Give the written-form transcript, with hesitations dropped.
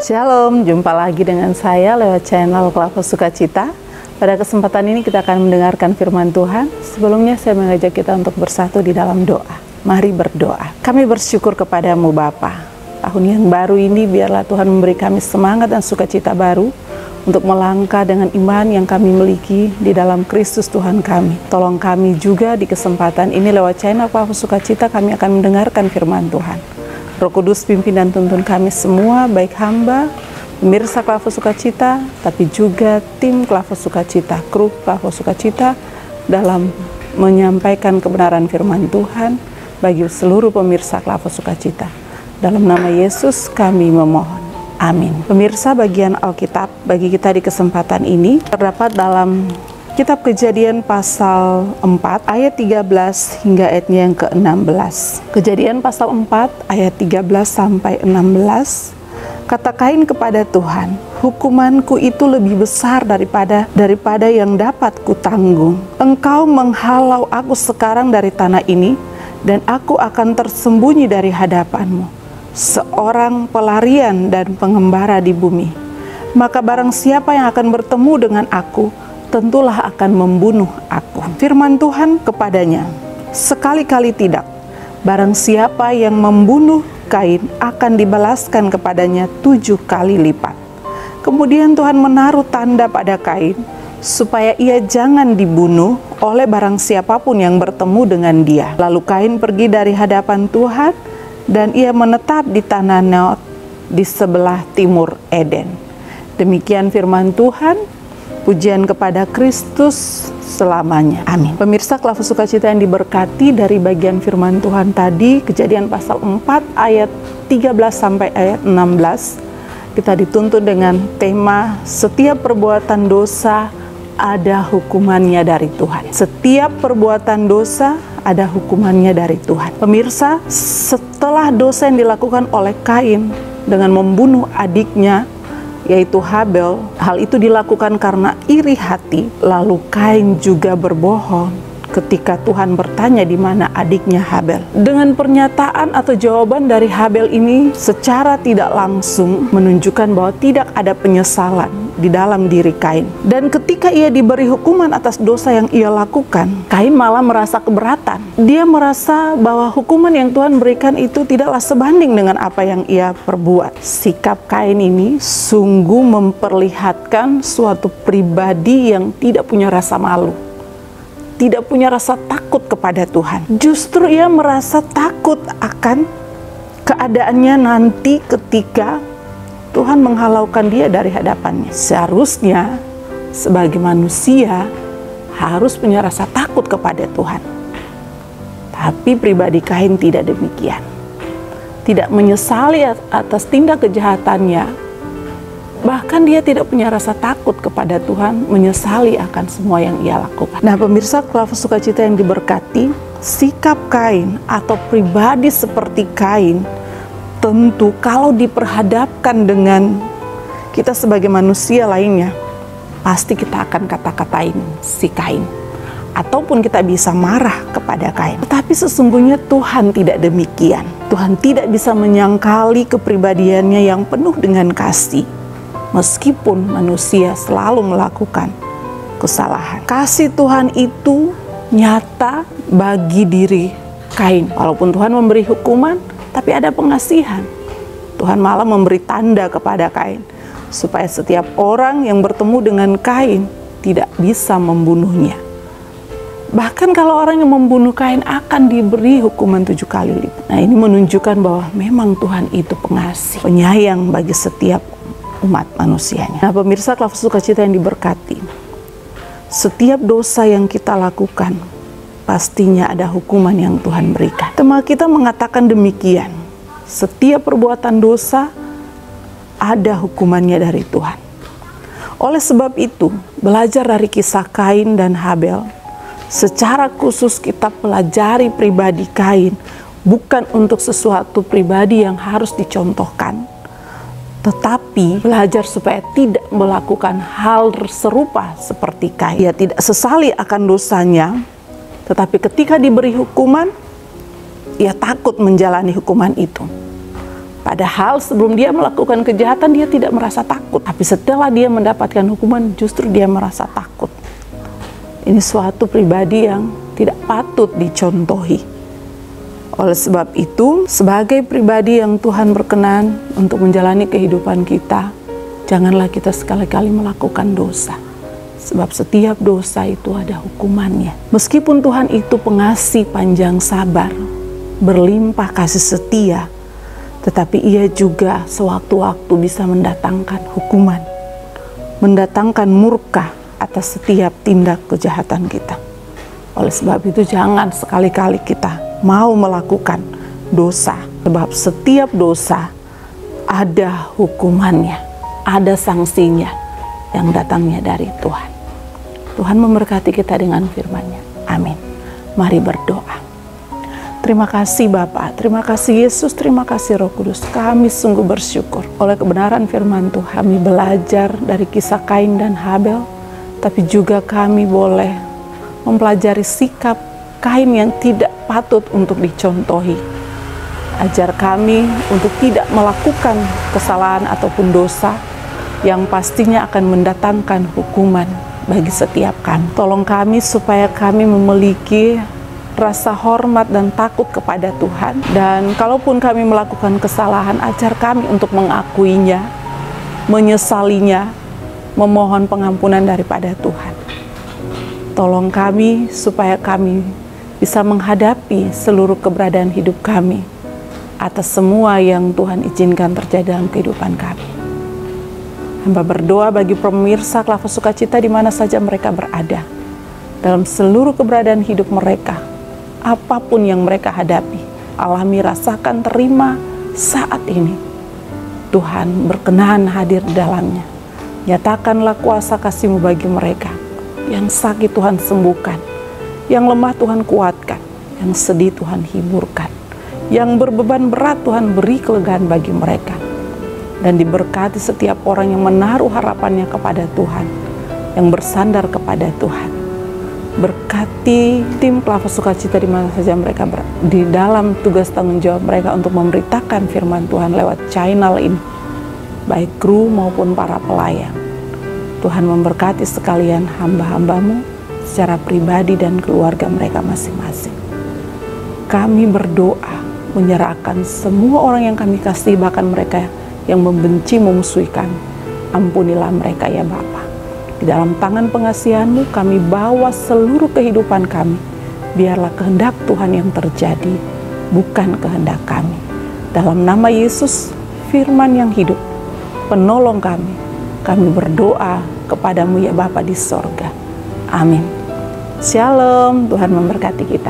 Shalom, jumpa lagi dengan saya lewat channel Klava Sukacita. Pada kesempatan ini kita akan mendengarkan firman Tuhan. Sebelumnya saya mengajak kita untuk bersatu di dalam doa. Mari berdoa. Kami bersyukur kepadamu Bapa. Tahun yang baru ini biarlah Tuhan memberi kami semangat dan sukacita baru untuk melangkah dengan iman yang kami miliki di dalam Kristus Tuhan kami. Tolong kami juga di kesempatan ini lewat channel Klava Sukacita kami akan mendengarkan firman Tuhan. Roh Kudus pimpin dan tuntun kami semua, baik hamba, pemirsa Klava Sukacita, tapi juga tim Klava Sukacita, kru Klava Sukacita dalam menyampaikan kebenaran firman Tuhan bagi seluruh pemirsa Klava Sukacita. Dalam nama Yesus kami memohon. Amin. Pemirsa, bagian Alkitab bagi kita di kesempatan ini terdapat dalam Kitab Kejadian pasal 4 ayat 13 hingga ayatnya yang ke-16. Kejadian pasal 4 ayat 13 sampai 16. Kata Kain kepada Tuhan, hukumanku itu lebih besar daripada yang dapat kutanggung. Engkau menghalau aku sekarang dari tanah ini, dan aku akan tersembunyi dari hadapanmu, seorang pelarian dan pengembara di bumi. Maka barang siapa yang akan bertemu dengan aku, tentulah akan membunuh aku. Firman Tuhan kepadanya, sekali-kali tidak. Barang siapa yang membunuh Kain akan dibalaskan kepadanya 7 kali lipat. Kemudian Tuhan menaruh tanda pada Kain, supaya ia jangan dibunuh oleh barang siapapun yang bertemu dengan dia. Lalu Kain pergi dari hadapan Tuhan, dan ia menetap di tanah Nod di sebelah timur Eden. Demikian firman Tuhan. Pujian kepada Kristus selamanya. Amin. Pemirsa Klava Sukacita yang diberkati, dari bagian firman Tuhan tadi, Kejadian pasal 4 ayat 13 sampai ayat 16, kita dituntun dengan tema setiap perbuatan dosa ada hukumannya dari Tuhan. Setiap perbuatan dosa ada hukumannya dari Tuhan. Pemirsa, setelah dosa yang dilakukan oleh Kain dengan membunuh adiknya, yaitu Habel, hal itu dilakukan karena iri hati. Lalu Kain juga berbohong ketika Tuhan bertanya di mana adiknya Habel. Dengan pernyataan atau jawaban dari Habel ini secara tidak langsung menunjukkan bahwa tidak ada penyesalan di dalam diri Kain. Dan ketika ia diberi hukuman atas dosa yang ia lakukan, Kain malah merasa keberatan. Dia merasa bahwa hukuman yang Tuhan berikan itu tidaklah sebanding dengan apa yang ia perbuat. Sikap Kain ini sungguh memperlihatkan suatu pribadi yang tidak punya rasa malu, tidak punya rasa takut kepada Tuhan. Justru ia merasa takut akan keadaannya nanti ketika Tuhan menghalaukan dia dari hadapannya. Seharusnya sebagai manusia harus punya rasa takut kepada Tuhan. Tapi pribadi Kain tidak demikian. Tidak menyesali atas tindak kejahatannya. Bahkan dia tidak punya rasa takut kepada Tuhan, menyesali akan semua yang ia lakukan. Nah, pemirsa Klava Sukacita yang diberkati, sikap Kain atau pribadi seperti Kain, tentu kalau diperhadapkan dengan kita sebagai manusia lainnya, pasti kita akan kata-katain si Kain. Ataupun kita bisa marah kepada Kain. Tetapi sesungguhnya Tuhan tidak demikian. Tuhan tidak bisa menyangkali kepribadiannya yang penuh dengan kasih. Meskipun manusia selalu melakukan kesalahan. Kasih Tuhan itu nyata bagi diri Kain. Walaupun Tuhan memberi hukuman, tapi ada pengasihan. Tuhan malah memberi tanda kepada Kain, supaya setiap orang yang bertemu dengan Kain tidak bisa membunuhnya. Bahkan kalau orang yang membunuh Kain akan diberi hukuman 7 kali lipat. Nah, ini menunjukkan bahwa memang Tuhan itu pengasih, penyayang bagi setiap umat manusianya. Nah, pemirsa Klava Sukacita yang diberkati, setiap dosa yang kita lakukan pastinya ada hukuman yang Tuhan berikan. Tema kita mengatakan demikian, setiap perbuatan dosa ada hukumannya dari Tuhan. Oleh sebab itu, belajar dari kisah Kain dan Habel, secara khusus kita pelajari pribadi Kain, bukan untuk sesuatu pribadi yang harus dicontohkan, tetapi belajar supaya tidak melakukan hal serupa seperti Kain. Ia tidak sesali akan dosanya, tetapi ketika diberi hukuman, ia takut menjalani hukuman itu. Padahal sebelum dia melakukan kejahatan dia tidak merasa takut. Tapi setelah dia mendapatkan hukuman justru dia merasa takut. Ini suatu pribadi yang tidak patut dicontohi. Oleh sebab itu, sebagai pribadi yang Tuhan berkenan untuk menjalani kehidupan kita, janganlah kita sekali-kali melakukan dosa. Sebab setiap dosa itu ada hukumannya. Meskipun Tuhan itu pengasih panjang sabar, berlimpah kasih setia, tetapi Ia juga sewaktu-waktu bisa mendatangkan hukuman, mendatangkan murka atas setiap tindak kejahatan kita. Oleh sebab itu jangan sekali-kali kita mau melakukan dosa, sebab setiap dosa ada hukumannya, ada sanksinya yang datangnya dari Tuhan. Tuhan memberkati kita dengan firman-Nya. Amin. Mari berdoa. Terima kasih Bapa, terima kasih Yesus, terima kasih Roh Kudus. Kami sungguh bersyukur oleh kebenaran firman Tuhan. Kami belajar dari kisah Kain dan Habel, tapi juga kami boleh mempelajari sikap Kain yang tidak patut untuk dicontohi. Ajar kami untuk tidak melakukan kesalahan ataupun dosa yang pastinya akan mendatangkan hukuman bagi setiap kami. Tolong kami supaya kami memiliki rasa hormat dan takut kepada Tuhan. Dan kalaupun kami melakukan kesalahan, ajar kami untuk mengakuinya, menyesalinya, memohon pengampunan daripada Tuhan. Tolong kami supaya kami bisa menghadapi seluruh keberadaan hidup kami atas semua yang Tuhan izinkan terjadi dalam kehidupan kami. Hamba berdoa bagi pemirsa Klava Sukacita di mana saja mereka berada, dalam seluruh keberadaan hidup mereka, apapun yang mereka hadapi, alami, rasakan, terima saat ini. Tuhan berkenan hadir di dalamnya. Nyatakanlah kuasa kasih-Mu bagi mereka. Yang sakit Tuhan sembuhkan, yang lemah Tuhan kuatkan, yang sedih Tuhan hiburkan, yang berbeban berat Tuhan beri kelegaan bagi mereka. Dan diberkati setiap orang yang menaruh harapannya kepada Tuhan, yang bersandar kepada Tuhan. Berkati tim Klava Sukacita di mana saja mereka di dalam tugas tanggung jawab mereka untuk memberitakan firman Tuhan lewat channel ini, baik kru maupun para pelayan. Tuhan memberkati sekalian hamba-hamba-Mu secara pribadi dan keluarga mereka masing-masing. Kami berdoa menyerahkan semua orang yang kami kasih, bahkan mereka yang membenci, memusuhi kami. Ampunilah mereka ya Bapa. Di dalam tangan pengasihan-Mu kami bawa seluruh kehidupan kami. Biarlah kehendak Tuhan yang terjadi, bukan kehendak kami. Dalam nama Yesus, firman yang hidup, penolong kami berdoa kepadamu ya Bapa di sorga. Amin. Shalom, Tuhan memberkati kita.